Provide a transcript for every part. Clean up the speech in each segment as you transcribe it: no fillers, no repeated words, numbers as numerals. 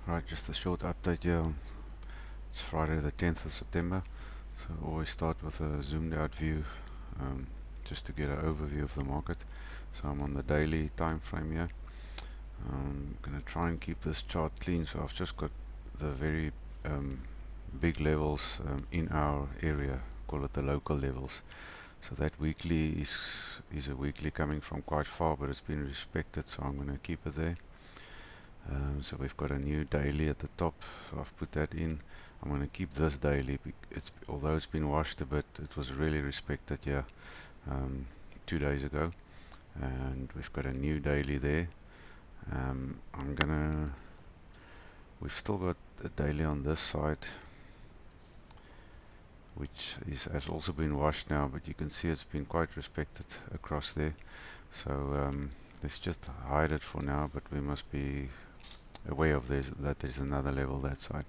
Right, just a short update here. It's Friday the 10th of September, so always start with a zoomed out view just to get an overview of the market. So I'm on the daily time frame here. I'm going to try and keep this chart clean, so I've just got the very big levels in our area, call it the local levels. So that weekly is a weekly coming from quite far, but it's been respected, so I'm going to keep it there. So we've got a new daily at the top, so I've put that in. I'm going to keep this daily. Although it's been washed a bit, it was really respected here 2 days ago, and we've got a new daily there. We've still got a daily on this side, which has also been washed now, but you can see it's been quite respected across there. So let's just hide it for now, but we must be aware of that there's another level that side.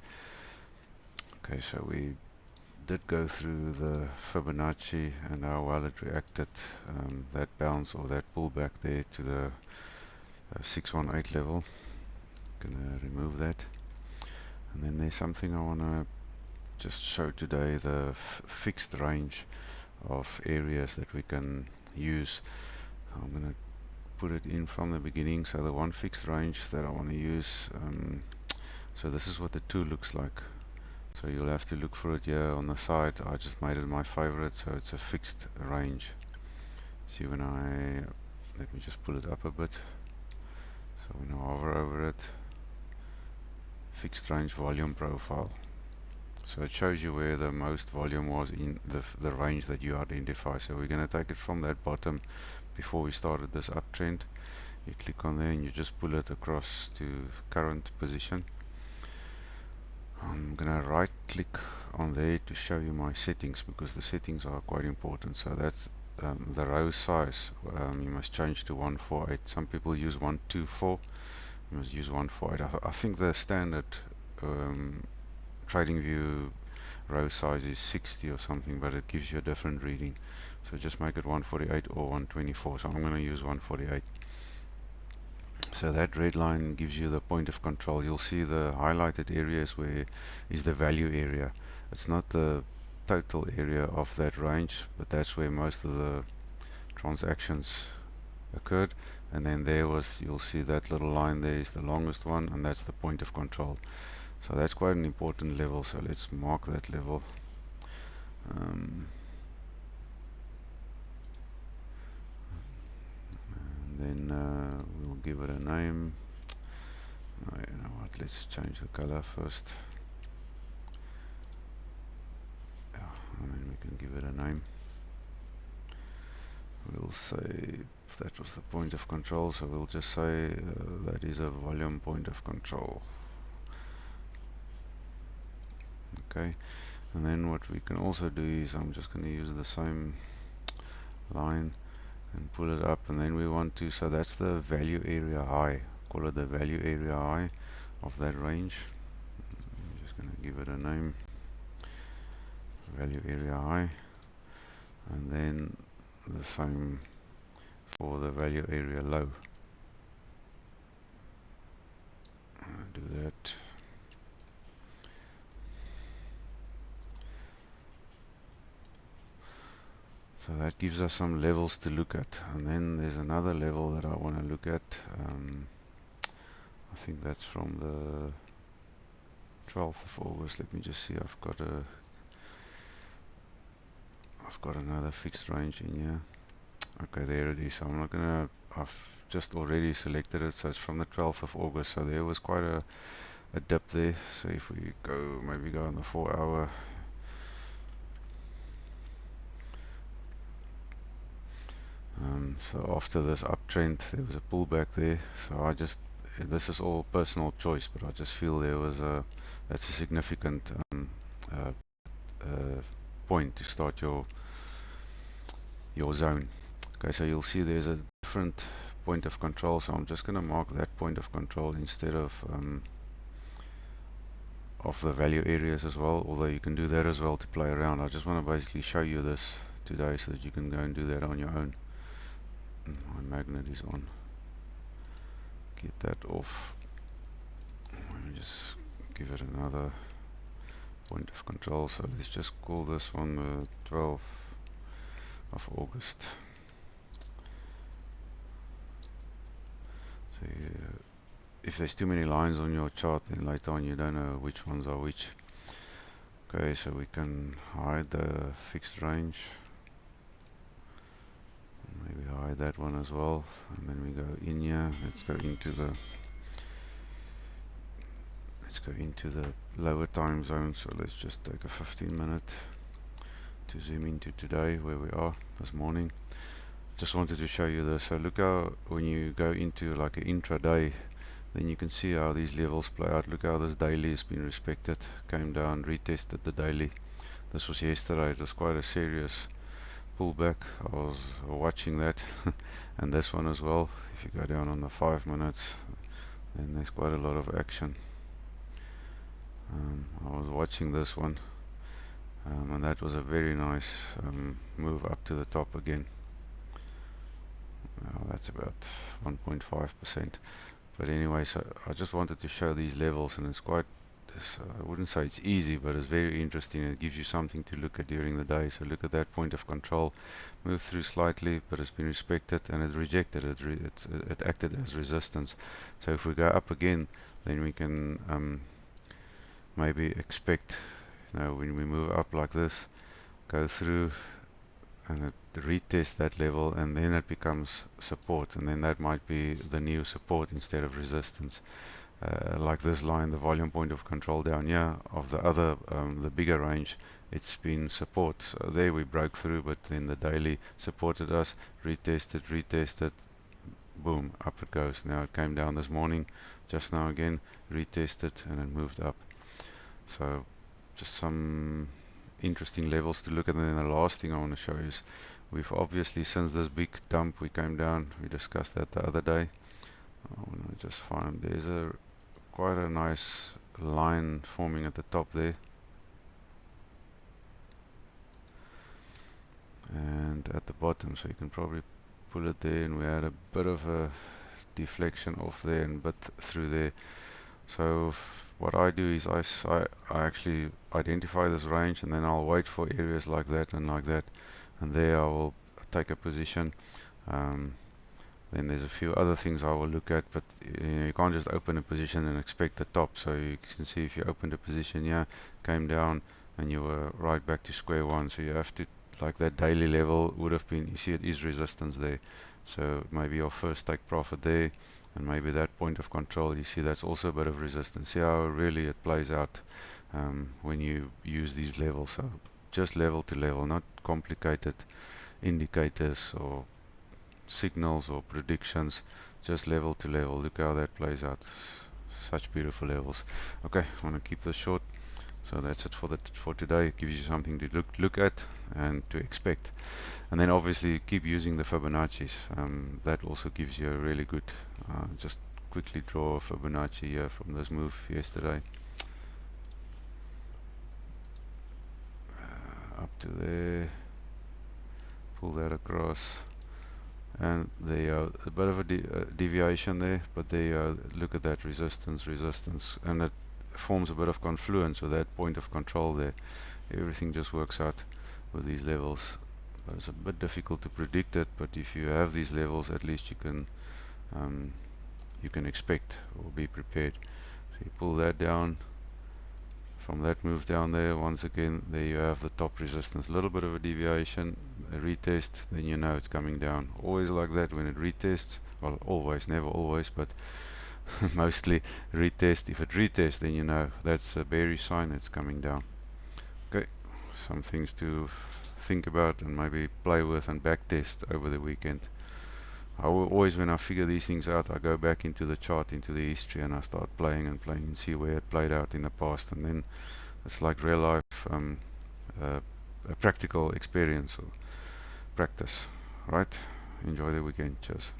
Okay, so we did go through the Fibonacci and how well it reacted, that bounce or that pullback there to the 618 level. Gonna remove that, and then there's something I want to just show today, the fixed range of areas that we can use. I'm going to put it in from the beginning. So the one fixed range that I want to use, so this is what the tool looks like. So you'll have to look for it here on the side. I just made it my favorite, so it's a fixed range. See, when let me just pull it up a bit. So when I hover over it, fixed range volume profile. So it shows you where the most volume was in the range that you identify. So we're going to take it from that bottom before we started this uptrend. You click on there and you just pull it across to current position. I'm going to right click on there to show you my settings, because the settings are quite important. So that's the row size, you must change to 148. Some people use 124, you must use 148. I think the standard TradingView row size is 60 or something, but it gives you a different reading. So just make it 148 or 124. So I'm going to use 148. So that red line gives you the point of control. You'll see the highlighted areas where is the value area. It's not the total area of that range, but that's where most of the transactions occurred. And then you'll see that little line there is the longest one, and that's the point of control. So that's quite an important level, so let's mark that level. And then we'll give it a name. You know what, let's change the color first. Yeah, and then we can give it a name. We'll say that was the point of control, so we'll just say that is a volume point of control. Okay, and then what we can also do is I'm just going to use the same line and pull it up, and then we want to, so that's the value area high, call it the value area high of that range. I'm just going to give it a name, value area high, and then the same for the value area low. Do that. So that gives us some levels to look at, and then there's another level that I want to look at. I think that's from the 12th of August. Let me just see. I've got another fixed range in here. Okay, there it is. So I'm not gonna. I've just already selected it, so it's from the 12th of August. So there was quite a dip there. So if we maybe go on the 4-hour. So after this uptrend, there was a pullback there. So this is all personal choice, but I just feel that's a significant point to start your zone. Okay, so you'll see there's a different point of control. So I'm just going to mark that point of control instead of the value areas as well, although you can do that as well to play around. I just want to basically show you this today so that you can go and do that on your own. My magnet is on. Get that off. Let me just it another point of control. So let's just call this one the 12th of August. So if there's too many lines on your chart, then later on you don't know which ones are which. Okay, so we can hide the fixed range. Maybe hide that one as well, and then we go in here. Let's go into the lower time zone. So let's just take a 15-minute to zoom into today, where we are this morning. Just wanted to show you this. So look how when you go into like an intraday, then you can see how these levels play out. Look how this daily has been respected, came down, retested the daily. This was yesterday. It was quite a serious pullback. I was watching that and this one as well. If you go down on the 5 minutes, then there's quite a lot of action. I was watching this one, and that was a very nice move up to the top again. That's about 1.5%. But anyway, so I just wanted to show these levels, and it's quite, I wouldn't say it's easy, but it's very interesting. It gives you something to look at during the day. So look at that point of control, moved through slightly, but it's been respected, and it rejected it. It acted as resistance. So if we go up again, then we can maybe expect, when we move up like this, go through and it retest that level, and then it becomes support, and then that might be the new support instead of resistance. Like this line, the volume point of control down here of the other, the bigger range, it's been support. So there we broke through, but then the daily supported us, retested, boom, up it goes. Now it came down this morning, just now again, retested, and it moved up. So just some interesting levels to look at. And then the last thing I want to show is, we've obviously, since this big dump we came down, we discussed that the other day. I want to just find, there's quite a nice line forming at the top there, and at the bottom, so you can probably pull it there, and we had a bit of a deflection off there and bit through there. So what I do is I actually identify this range, and then I'll wait for areas like that and like that, and there I will take a position. Then there's a few other things I will look at, but you can't just open a position and expect the top. So you can see if you opened a position here, came down, and you were right back to square one. So you have to, like that daily level would have been, you see it is resistance there. So maybe your first take profit there, and maybe that point of control, you see that's also a bit of resistance. See how really it plays out when you use these levels. So just level to level, not complicated indicators or signals or predictions, just level to level. Look how that plays out. Such beautiful levels. Okay, I want to keep this short. So that's it for today. It gives you something to look at and to expect. And then obviously keep using the Fibonacci's. That also gives you a really good, just quickly draw a Fibonacci here from this move yesterday. Up to there. Pull that across. And there you are, a bit of a deviation there, but there you are, look at that, resistance, and it forms a bit of confluence with that point of control there. Everything just works out with these levels. But it's a bit difficult to predict it, but if you have these levels, at least you can expect or be prepared. So you pull that down. From that move down there, once again, there you have the top resistance. A little bit of a deviation, a retest, then you know it's coming down. Always like that when it retests. Well, always, never always, but mostly retest. If it retests, then you know that's a bearish sign, it's coming down. Okay, some things to think about and maybe play with and back test over the weekend. I will always, when I figure these things out, I go back into the chart, into the history, and I start playing and see where it played out in the past. And then it's like real life, a practical experience or practice. Right? Enjoy the weekend. Cheers.